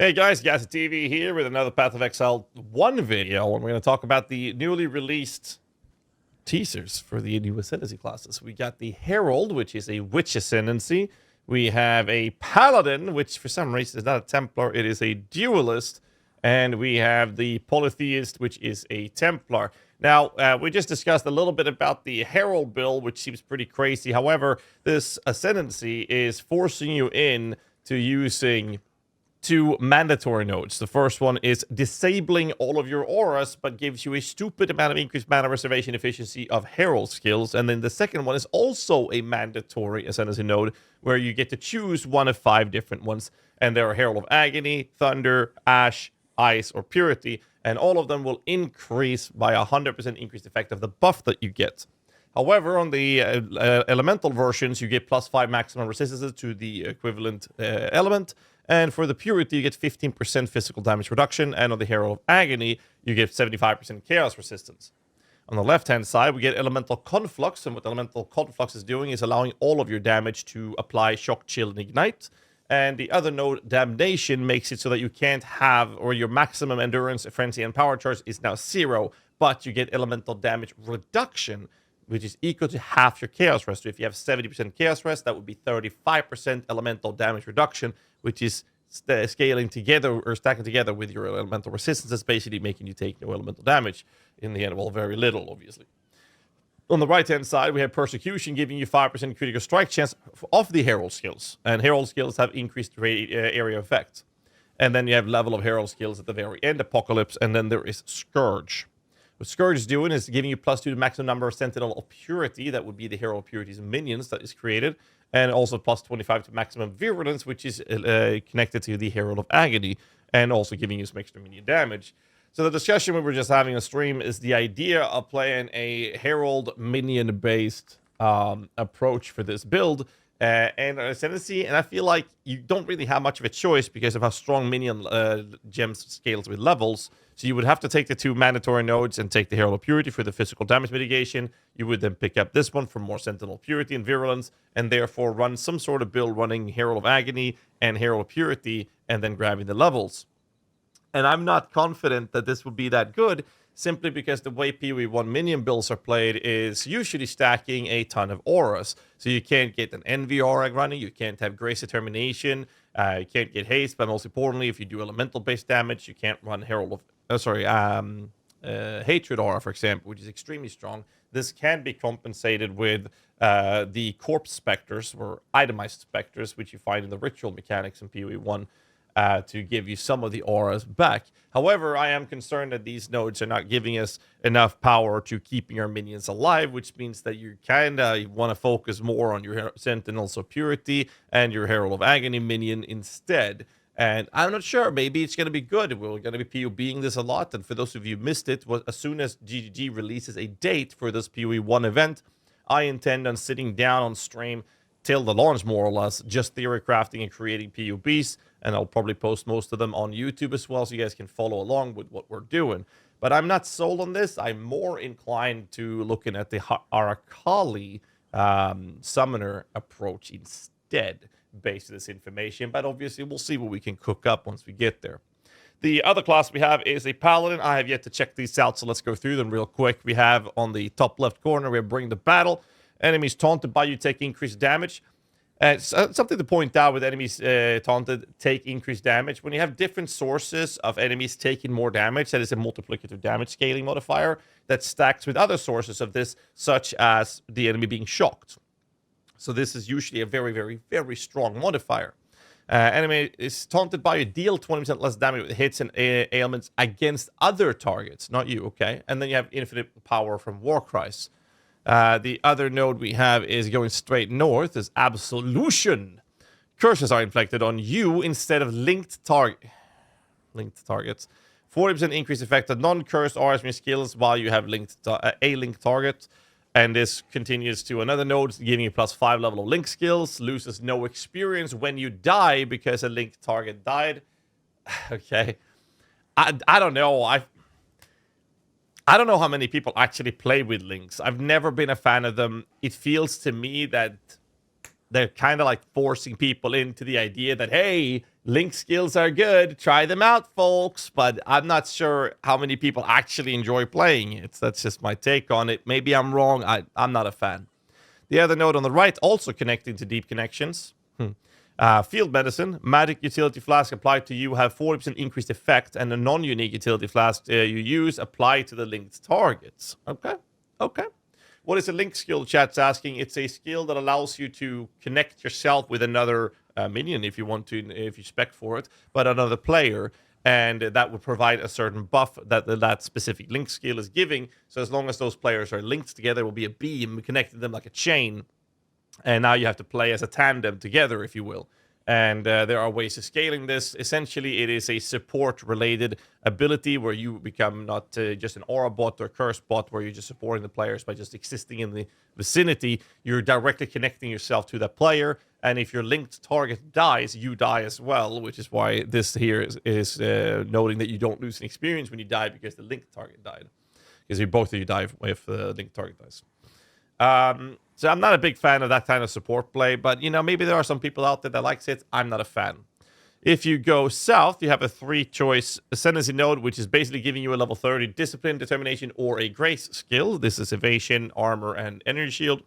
Hey guys, GHAZZY TV here with another Path of Exile 1 video, and we're going to talk about the newly released teasers for the new Ascendancy classes. We got the Herald, which is a Witch Ascendancy. We have a Paladin, which for some reason is not a Templar, it is a Duelist. And we have the Polytheist, which is a Templar. Now, we just discussed a little bit about the Herald build, which seems pretty crazy. However, this Ascendancy is forcing you in to using two mandatory nodes. The first one is disabling all of your auras, but gives you a stupid amount of increased mana reservation efficiency of Herald skills. And then the second one is also a mandatory Ascendancy node, where you get to choose one of 5 different ones. And there are Herald of Agony, Thunder, Ash, Ice, or Purity. And all of them will increase by 100% increased effect of the buff that you get. However, on the elemental versions, you get +5 maximum resistances to the equivalent element. And for the Purity, you get 15% physical damage reduction. And on the Herald of Agony, you get 75% chaos resistance. On the left-hand side, we get Elemental Conflux. And what Elemental Conflux is doing is allowing all of your damage to apply Shock, Chill, and Ignite. And the other node, Damnation, makes it so that you can't have, or your maximum endurance, frenzy, and power charge is now 0. But you get Elemental Damage Reduction, which is equal to half your Chaos Rest. So if you have 70% Chaos Rest, that would be 35% Elemental Damage Reduction, which is scaling together or stacking together with your elemental resistance. That's basically making you take no elemental damage in the end. Well, very little, obviously. On the right-hand side, we have Persecution, giving you 5% critical strike chance off the Herald skills. And Herald skills have increased area effect. And then you have level of Herald skills at the very end, Apocalypse, and then there is Scourge. What Scourge is doing is giving you +2 to the maximum number of Sentinel of Purity. That would be the Herald of Purity's minions that is created. And also +25 to maximum Virulence, which is connected to the Herald of Agony. And also giving you some extra minion damage. So the discussion we were just having on stream is the idea of playing a Herald minion-based approach for this build. And Ascendancy, and I feel like you don't really have much of a choice because of how strong minion gems scales with levels. So you would have to take the 2 mandatory nodes and take the Herald of Purity for the physical damage mitigation. You would then pick up this one for more Sentinel Purity and Virulence, and therefore run some sort of build running Herald of Agony and Herald of Purity, and then grabbing the levels. And I'm not confident that this will be that good, simply because the way PoE 1 minion builds are played is usually stacking a ton of auras. So you can't get an Envy aura running, you can't have Grace Determination, you can't get Haste, but most importantly, if you do elemental-based damage, you can't run Herald of... Hatred aura, for example, which is extremely strong. This can be compensated with the Corpse Spectres, or Itemized Spectres, which you find in the Ritual mechanics in PoE 1. To give you some of the auras back. However, I am concerned that these nodes are not giving us enough power to keeping our minions alive, which means that you kind of want to focus more on your Sentinels of Purity and your Herald of Agony minion instead. And I'm not sure, maybe it's going to be good. We're going to be PoBing this a lot, and for those of you who missed it, as soon as GGG releases a date for this PoE 1 event, I intend on sitting down on stream till the launch, more or less, just theory crafting and creating PoBs, and I'll probably post most of them on YouTube as well, so you guys can follow along with what we're doing. But I'm not sold on this. I'm more inclined to looking at the Arakali summoner approach instead, based on this information. But obviously, we'll see what we can cook up once we get there. The other class we have is a Paladin. I have yet to check these out, so let's go through them real quick. We have on the top left corner, we have Bring the Battle. Enemies taunted by you take increased damage. Something to point out with enemies taunted take increased damage. When you have different sources of enemies taking more damage, that is a multiplicative damage scaling modifier that stacks with other sources of this, such as the enemy being shocked. So this is usually a very, very, very strong modifier. Enemy is taunted by you, deal 20% less damage with hits and ailments against other targets, not you, okay? And then you have infinite power from Warcries. The other node we have is going straight north, is Absolution. Curses are inflicted on you instead of linked targets. 40% increased effect of non-cursed auras from skills while you have a linked target. And this continues to another node, giving you +5 level of link skills. Loses no experience when you die because a linked target died. Okay. I don't know. I don't know how many people actually play with links. I've never been a fan of them. It feels to me that they're kind of like forcing people into the idea that, hey, link skills are good, try them out, folks. But I'm not sure how many people actually enjoy playing it. That's just my take on it. Maybe I'm wrong. I'm not a fan. The other node on the right, also connecting to deep connections. Field medicine, magic utility flask applied to you have 40% increased effect, and a non-unique utility flask you use apply to the linked targets. Okay. What is a link skill? Chat's asking. It's a skill that allows you to connect yourself with another minion if you want to, if you spec for it, but another player. And that would provide a certain buff that specific link skill is giving. So as long as those players are linked together, there will be a beam connecting them like a chain. And now you have to play as a tandem together, if you will. And there are ways of scaling this. Essentially, it is a support-related ability where you become not just an aura bot or curse bot where you're just supporting the players by just existing in the vicinity. You're directly connecting yourself to that player. And if your linked target dies, you die as well, which is why this here is noting that you don't lose an experience when you die because the linked target died. Because both of you die if the linked target dies. So I'm not a big fan of that kind of support play, but, you know, maybe there are some people out there that likes it. I'm not a fan. If you go south, you have a 3-choice ascendancy node, which is basically giving you a level 30 discipline, determination, or a grace skill. This is evasion, armor, and energy shield.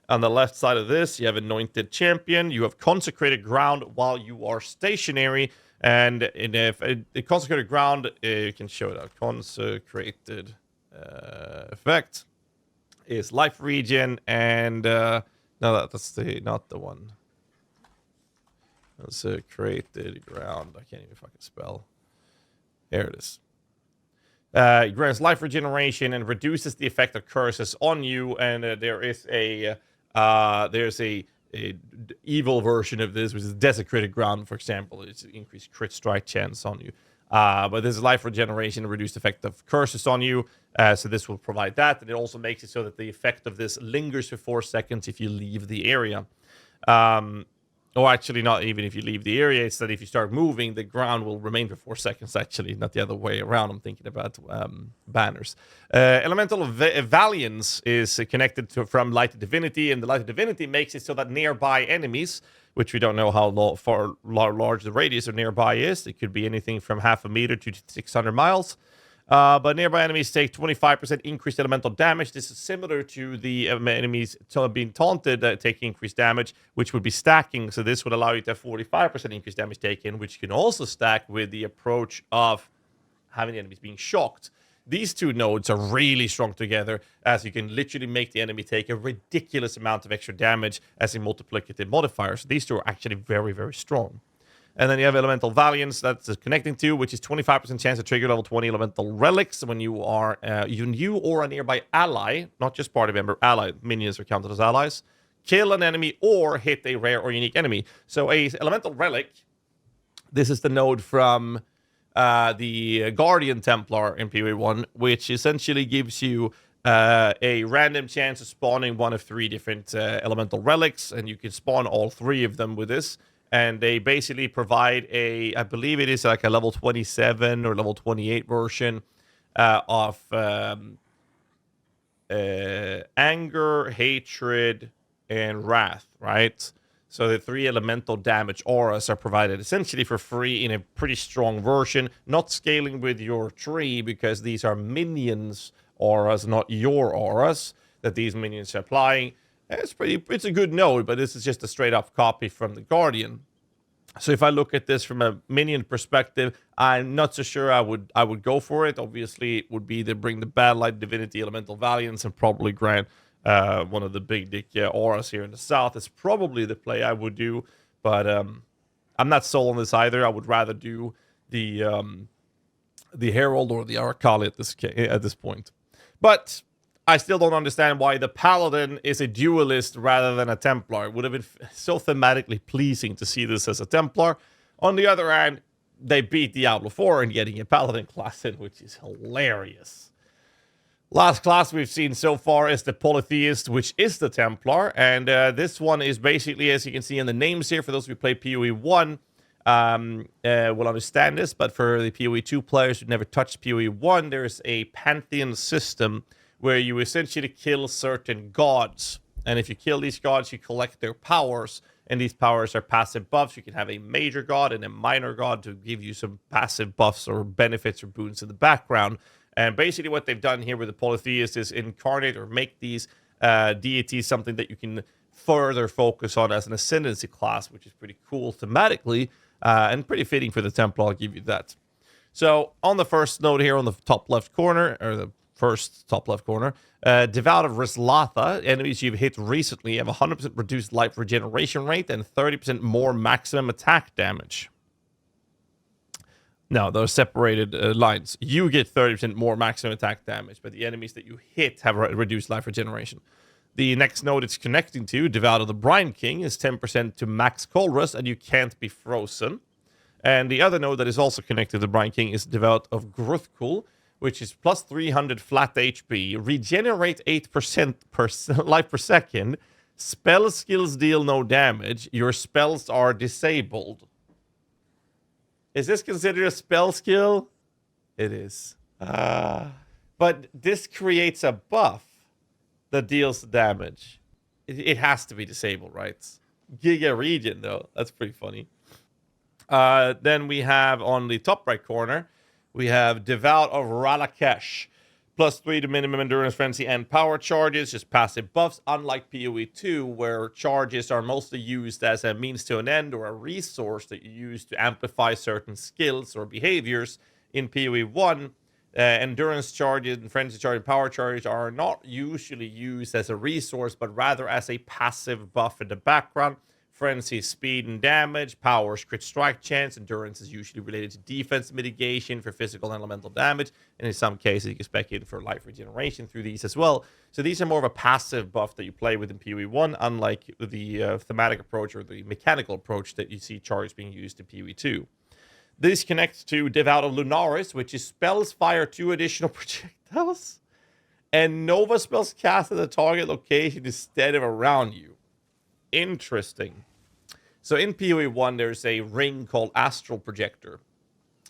On the left side of this, you have anointed champion. You have consecrated ground while you are stationary. And if a consecrated ground, you can show it out. Consecrated effect is life regen, and no, that's not the one. Consecrated ground. I can't even fucking spell. There it is. It grants life regeneration and reduces the effect of curses on you. And there's a evil version of this, which is desecrated ground, for example. It's increased crit strike chance on you. But there's life regeneration and reduced effect of curses on you. So this will provide that. And it also makes it so that the effect of this lingers for 4 seconds if you leave the area. Or actually, not even if you leave the area. It's that if you start moving, the ground will remain for 4 seconds, actually. Not the other way around. I'm thinking about banners. Elemental Valiance is connected from Light Divinity. And the Light Divinity makes it so that nearby enemies, which we don't know how far large the radius of nearby is. It could be anything from 0.5 meter to 600 miles. But nearby enemies take 25% increased elemental damage. This is similar to the enemies being taunted taking increased damage, which would be stacking. So this would allow you to have 45% increased damage taken, which can also stack with the approach of having the enemies being shocked. These two nodes are really strong together, as you can literally make the enemy take a ridiculous amount of extra damage as a multiplicative modifier. So these two are actually very, very strong. And then you have Elemental Valiance that's connecting to, which is 25% chance to trigger level 20 Elemental Relics when you are you or a nearby ally, not just party member, ally, minions are counted as allies, kill an enemy or hit a rare or unique enemy. So a Elemental Relic, this is the node from the Guardian Templar in PoE 1, which essentially gives you a random chance of spawning one of 3 different Elemental Relics, and you can spawn all 3 of them with this. And they basically provide I believe it is like a level 27 or level 28 version of anger, hatred, and wrath, right? So the 3 elemental damage auras are provided essentially for free in a pretty strong version, not scaling with your tree because these are minions auras, not your auras that these minions are applying. It's a good node, but this is just a straight up copy from the Guardian. So if I look at this from a minion perspective, I'm not so sure I would go for it. Obviously, it would be to bring the Bad Light Divinity Elemental Valiance and probably grant one of the big dick auras here in the south. It's probably the play I would do, but I'm not sold on this either. I would rather do the Herald or the Arcali at this point. But I still don't understand why the Paladin is a duelist rather than a Templar. It would have been so thematically pleasing to see this as a Templar. On the other hand, they beat Diablo 4 in getting a Paladin class in, which is hilarious. Last class we've seen so far is the Polytheist, which is the Templar. And this one is basically, as you can see in the names here, for those who play PoE 1, will understand this. But for the PoE 2 players who never touched PoE 1, there's a Pantheon system where you essentially kill certain gods. And if you kill these gods, you collect their powers. And these powers are passive buffs. You can have a major god and a minor god to give you some passive buffs or benefits or boons in the background. And basically what they've done here with the Polytheist is incarnate or make these deities something that you can further focus on as an ascendancy class, which is pretty cool thematically and pretty fitting for the temple. I'll give you that. So on the first node here on the top left corner, or the first top left corner, Devout of Rislatha, enemies you've hit recently have 100% reduced life regeneration rate and 30% more maximum attack damage. No, those separated lines. You get 30% more maximum attack damage, but the enemies that you hit have reduced life regeneration. The next node it's connecting to, Devout of the Brine King, is 10% to max cold rust, and you can't be frozen. And the other node that is also connected to the Brine King is Devout of Gruthkul, which is plus 300 flat HP, regenerate 8% per life per second, spell skills deal no damage, your spells are disabled. Is this considered a spell skill? It is. But this creates a buff that deals damage. It has to be disabled, right? Giga Regen, though. That's pretty funny. Then we have on the top right corner, we have Devout of Ralakesh. Plus 3 to minimum endurance, frenzy, and power charges. Just passive buffs, unlike PoE 2, where charges are mostly used as a means to an end or a resource that you use to amplify certain skills or behaviors. In PoE 1, endurance charges and frenzy charge and power charges are not usually used as a resource, but rather as a passive buff in the background. Frenzy, speed and damage, powers, crit strike chance, endurance is usually related to defense mitigation for physical and elemental damage, and in some cases you can spec in for life regeneration through these as well. So these are more of a passive buff that you play with in PoE 1, unlike the thematic approach or the mechanical approach that you see charges being used in PoE 2. This connects to Devout of Lunaris, which is spells fire 2 additional projectiles, and Nova spells cast at the target location instead of around you. Interesting. So in PoE 1, there's a ring called Astral Projector.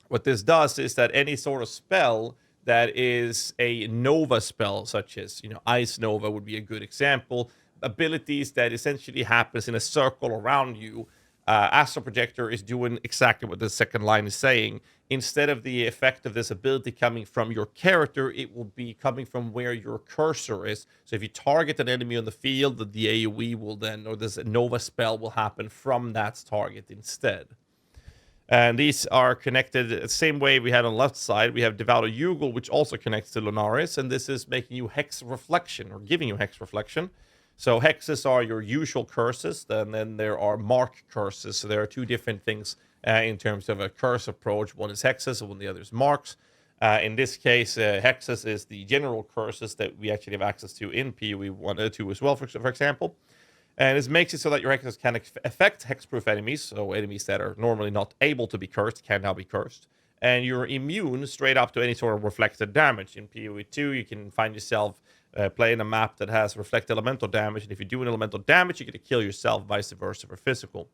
What this does is that any sort of spell that is a Nova spell, such as, Ice Nova would be a good example, abilities that essentially happens in a circle around you, Astral Projector is doing exactly what the second line is saying. Instead of the effect of this ability coming from your character, it will be coming from where your cursor is. So if you target an enemy on the field, the AoE will then, or this Nova spell will happen from that target instead. And these are connected the same way we had on the left side. We have Devout of Yugel, which also connects to Lunaris, and this is making you Hex Reflection, or giving you Hex Reflection. So hexes are your usual curses, and then there are mark curses. So there are two different things in terms of a curse approach. One is hexes, and the other is marks. In this case, hexes is the general curses that we actually have access to in PoE 1 2 as well, for example. And this makes it so that your hexes can affect hexproof enemies, so enemies that are normally not able to be cursed can now be cursed. And you're immune straight up to any sort of reflected damage. In PoE 2, you can find yourself playing a map that has reflect elemental damage, and if you do an elemental damage, you get to kill yourself, vice versa for physical.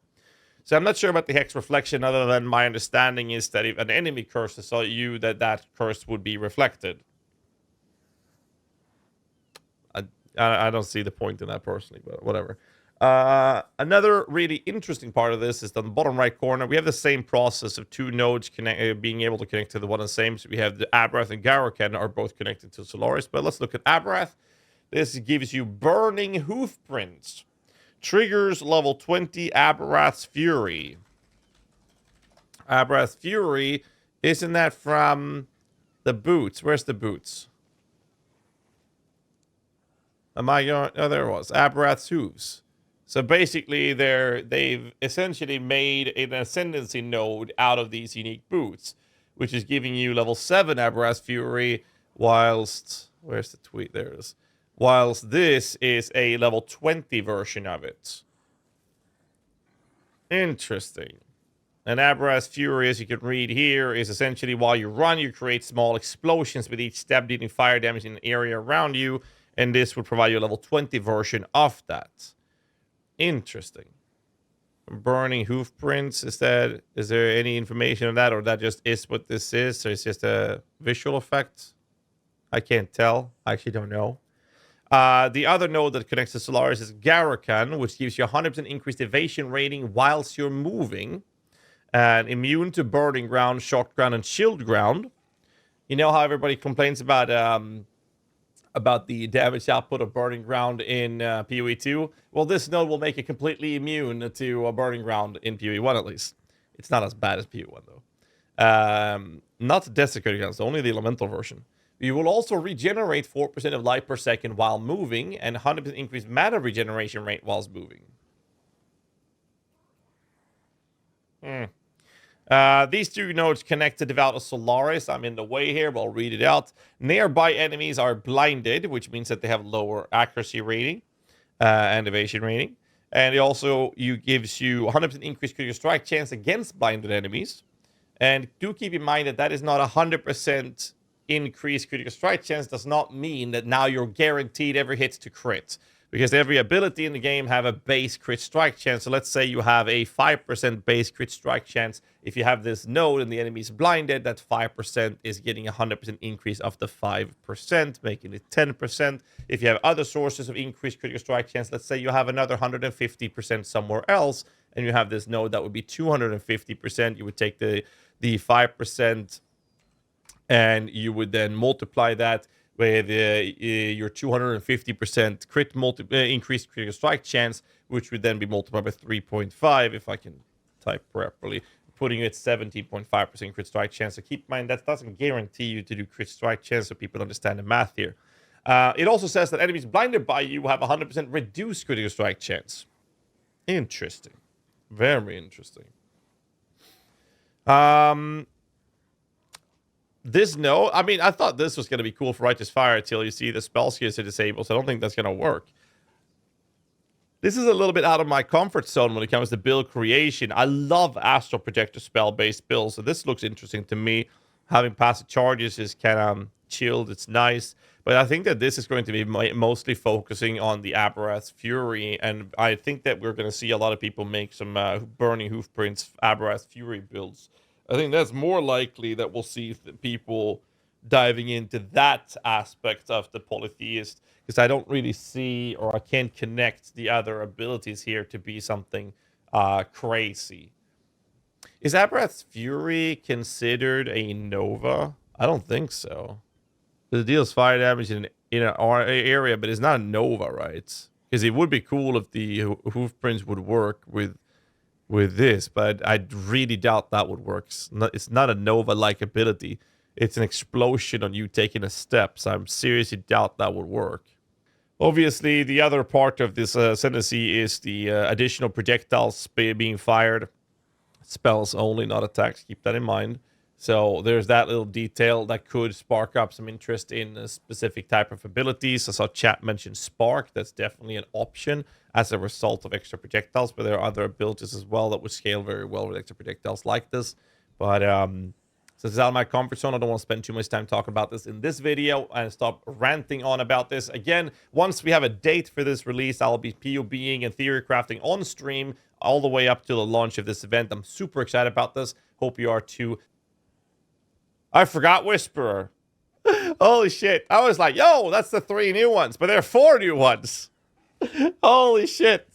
So I'm not sure about the Hex Reflection, other than my understanding is that if an enemy curses you, that curse would be reflected. I don't see the point in that personally, but whatever. Another really interesting part of this is on the bottom right corner, we have the same process of two nodes being able to connect to the one and the same. So we have the Abrath and Garokan are both connected to Solaris. But let's look at Abrath. This gives you Burning Hoof Prints. Triggers level 20 Abrath's Fury. Abrath's Fury, isn't that from the boots? Where's the boots? Am I going? Oh, there it was. Abrath's Hooves. So basically, they've essentially made an ascendancy node out of these unique boots, which is giving you level 7 Abrath's Fury, whilst... Where's the tweet? There it is. Whilst this is a level 20 version of it. Interesting. And Abrath's Fury, as you can read here, is essentially while you run, you create small explosions with each step dealing fire damage in an area around you, and this would provide you a level 20 version of that. Interesting. Burning hoof prints, is there any information on that, or that just is what this is? So it's just a visual effect? I can't tell. I actually don't know. The other node that connects to Solaris is Garakan, which gives you 100% increased evasion rating whilst you're moving. And immune to burning ground, shock ground, and shield ground. You know how everybody complains about the damage output of burning ground in PoE 2? Well, this node will make it completely immune to a burning ground in PoE 1 at least. It's not as bad as PoE 1 though. Not desecrating grounds, only the elemental version. You will also regenerate 4% of life per second while moving, and 100% increased mana regeneration rate whilst moving. These two nodes connect to Devout of Solaris. I'm in the way here, but I'll read it out. Nearby enemies are blinded, which means that they have lower accuracy rating and evasion rating. And it also gives you 100% increased critical strike chance against blinded enemies. And do keep in mind that that is not 100% increased critical strike chance. Does not mean that now you're guaranteed every hit to crit. Because every ability in the game have a base crit strike chance. So let's say you have a 5% base crit strike chance. If you have this node and the enemy is blinded, that 5% is getting a 100% increase of the 5%, making it 10%. If you have other sources of increased critical strike chance, let's say you have another 150% somewhere else, and you have this node that would be 250%. You would take the 5% and you would then multiply that with your 250% crit increased critical strike chance, which would then be multiplied by 3.5, if I can type properly, putting you at 17.5% crit strike chance. So keep in mind that doesn't guarantee you to do crit strike chance, so people understand the math here. It also says that enemies blinded by you have 100% reduced critical strike chance. Interesting. Very interesting. This node, I mean, I thought this was going to be cool for Righteous Fire until you see the spell skills are disabled, so I don't think that's going to work. This is a little bit out of my comfort zone when it comes to build creation. I love Astral Projector spell-based builds, so this looks interesting to me. Having passive charges is kind of chilled, it's nice. But I think that this is going to be mostly focusing on the Aberrath's Fury, and I think that we're going to see a lot of people make some Burning Hoofprints Aberrath's Fury builds. I think that's more likely that we'll see people diving into that aspect of the Polytheist, because I don't really see, or I can't connect the other abilities here to be something crazy. Is Aberrath's Fury considered a Nova? I don't think so. It deals fire damage in an area, but it's not a Nova, right? Because it would be cool if the Hoofprints would work with this, but I really doubt that would work. It's not a Nova-like ability. It's an explosion on you taking a step, so I'm seriously doubt that would work. Obviously, the other part of this ascendancy is the additional projectiles being fired. Spells only, not attacks. Keep that in mind. So there's that little detail that could spark up some interest in a specific type of abilities. I saw chat mention Spark. That's definitely an option as a result of extra projectiles, but there are other abilities as well that would scale very well with extra projectiles like this. But since it's out of my comfort zone, I don't want to spend too much time talking about this in this video and stop ranting on about this. Again, once we have a date for this release, I'll be PoBing and theory crafting on stream all the way up to the launch of this event. I'm super excited about this. Hope you are too. I forgot Whisperer. Holy shit. I was like, yo, that's the 3 new ones, but there are 4 new ones. Holy shit.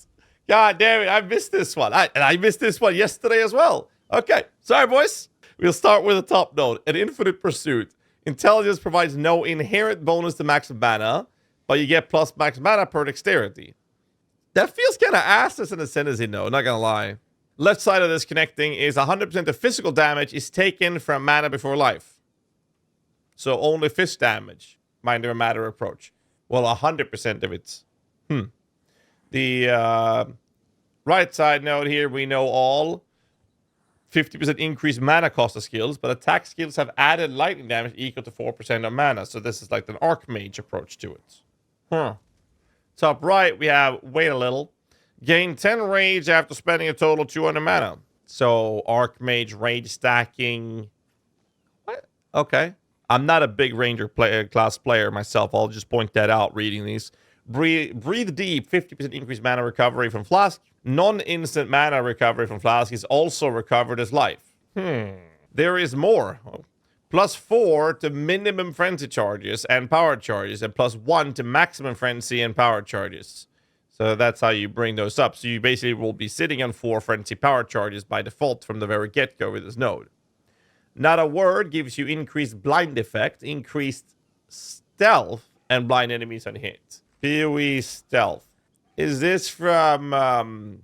God damn it, I missed this one. I missed this one yesterday as well. Okay, sorry, boys. We'll start with the top node. An Infinite Pursuit. Intelligence provides no inherent bonus to max mana, but you get plus max mana per dexterity. That feels kind of ass as an ascendancy node, not gonna lie. Left side of this connecting is 100% of physical damage is taken from mana before life. So only fist damage. Mind over matter approach. Well, 100% of it's. The right side node here, we know all. 50% increased mana cost of skills, but attack skills have added lightning damage equal to 4% of mana. So this is like an Archmage approach to it. Top right, we have, wait a little. Gain 10 rage after spending a total of 200 mana. So Archmage rage stacking. What? Okay. I'm not a big ranger class player myself. I'll just point that out reading these. Breathe deep, 50% increased mana recovery from Flask. Non-instant mana recovery from Flask is also recovered as life. There is more. +4 to minimum frenzy charges and power charges, and +1 to maximum frenzy and power charges. So that's how you bring those up. So you basically will be sitting on 4 frenzy power charges by default from the very get-go with this node. Not a Word gives you increased blind effect, increased stealth, and blind enemies on hit. PoE stealth. Is this from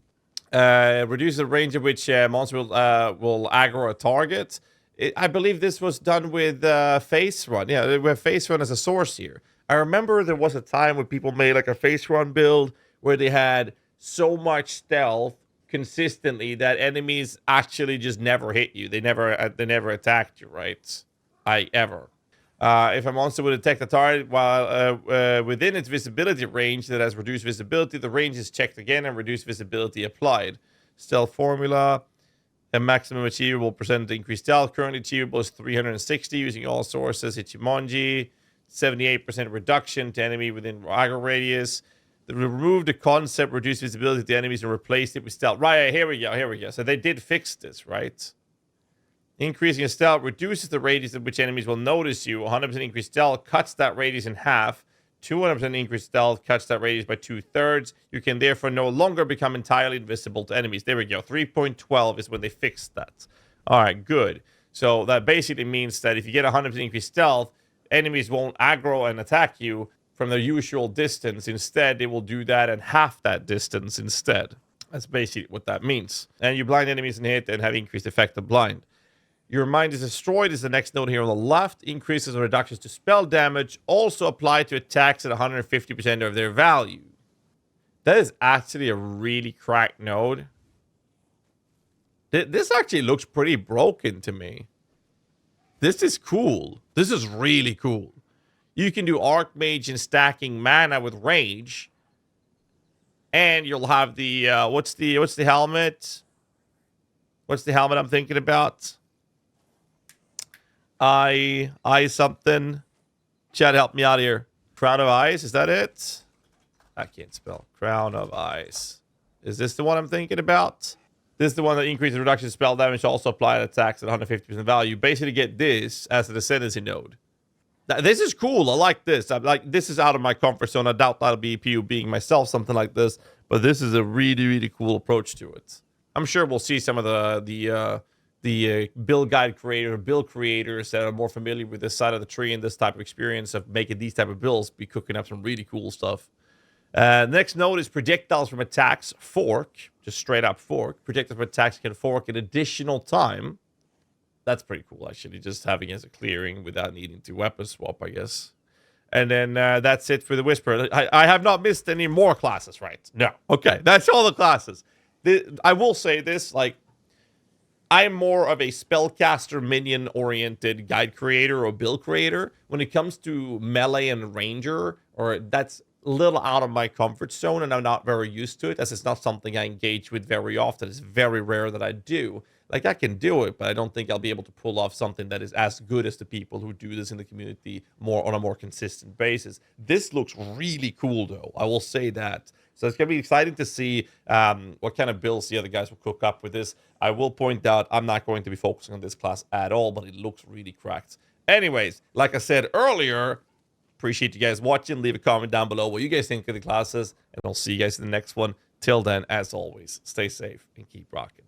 reduce the range of which monster will aggro a target? I believe this was done with Face Run. Yeah, we have Face Run as a source here. I remember there was a time when people made like a Face Run build where they had so much stealth consistently that enemies actually just never hit you. They never attacked you, right? If a monster would detect a target while within its visibility range that has reduced visibility, the range is checked again and reduced visibility applied. Stealth formula. A maximum achievable percent increased stealth. Currently achievable is 360 using all sources. Ichimonji. 78% reduction to enemy within aggro radius. Remove the concept, reduce visibility to enemies, and replace it with stealth. Right, here we go. So they did fix this, right? Increasing stealth reduces the radius at which enemies will notice you. 100% increased stealth cuts that radius in half. 200% increased stealth cuts that radius by 2/3. You can therefore no longer become entirely invisible to enemies. There we go. 3.12 is when they fixed that. All right, good. So that basically means that if you get 100% increased stealth, enemies won't aggro and attack you from their usual distance. Instead, they will do that at half that distance instead. That's basically what that means. And you blind enemies and hit and have increased effect of blind. Your mind is destroyed is the next note here on the left. Increases and reductions to spell damage also apply to attacks at 150% of their value. That is actually a really cracked node. This actually looks pretty broken to me. This is cool. This is really cool. You can do Archmage and stacking mana with Rage. And you'll have the, what's the helmet? What's the helmet I'm thinking about? I something. Chad, help me out here. Crown of Ice, is that it? I can't spell. Crown of Ice. Is this the one I'm thinking about? This is the one that increases reduction of spell damage, also apply to attacks at 150% value. You basically get this as an ascendancy node. This is cool. I like this. I'm like, this is out of my comfort zone. I doubt that'll be PU being myself, something like this. But this is a really, really cool approach to it. I'm sure we'll see some of the build guide creator, build creators that are more familiar with this side of the tree and this type of experience of making these type of builds be cooking up some really cool stuff. Next note is projectiles from attacks fork. Just straight up fork. Projectiles from attacks can fork an additional time. That's pretty cool, actually. Just having it as a clearing without needing to weapon swap, I guess. And then that's it for the Whisper. I have not missed any more classes, right? No. Okay, that's all the classes. I will say this, like, I'm more of a spellcaster minion-oriented guide creator or build creator. When it comes to melee and ranger, or that's a little out of my comfort zone, and I'm not very used to it, as it's not something I engage with very often. It's very rare that I do. Like, I can do it, but I don't think I'll be able to pull off something that is as good as the people who do this in the community more on a more consistent basis. This looks really cool, though. I will say that. So it's going to be exciting to see what kind of builds the other guys will cook up with this. I will point out I'm not going to be focusing on this class at all, but it looks really cracked. Anyways, like I said earlier, appreciate you guys watching. Leave a comment down below what you guys think of the classes, and I'll see you guys in the next one. Till then, as always, stay safe and keep rocking.